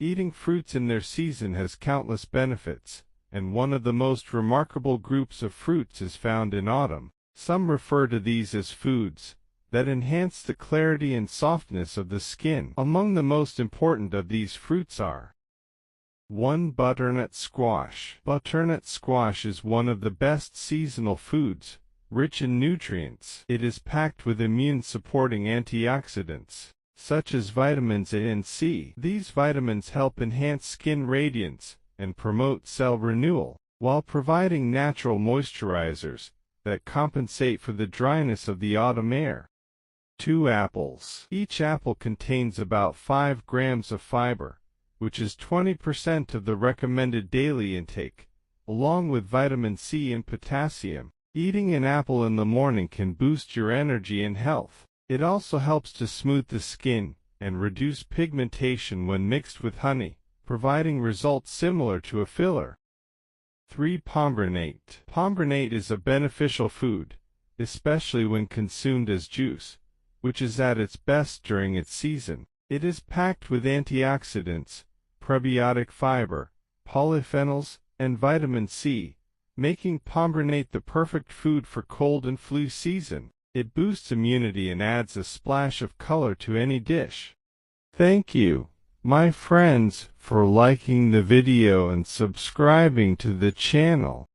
Eating fruits in their season has countless benefits, and one of the most remarkable groups of fruits is found in autumn. Some refer to these as foods that enhance the clarity and softness of the skin. Among the most important of these fruits are 1. Butternut squash. Butternut squash is one of the best seasonal foods, rich in nutrients. It is packed with immune-supporting antioxidants, such as vitamins A and C. These vitamins help enhance skin radiance and promote cell renewal, while providing natural moisturizers that compensate for the dryness of the autumn air. 2. Apples. Each apple contains about 5 grams of fiber, which is 20% of the recommended daily intake, along with vitamin C and potassium. Eating an apple in the morning can boost your energy and health. It also helps to smooth the skin and reduce pigmentation when mixed with honey, providing results similar to a filler. 3. Pomegranate. Pomegranate is a beneficial food, especially when consumed as juice, which is at its best during its season. It is packed with antioxidants, prebiotic fiber, polyphenols, and vitamin C, making pomegranate the perfect food for cold and flu season. It boosts immunity and adds a splash of color to any dish. Thank you, my friends, for liking the video and subscribing to the channel.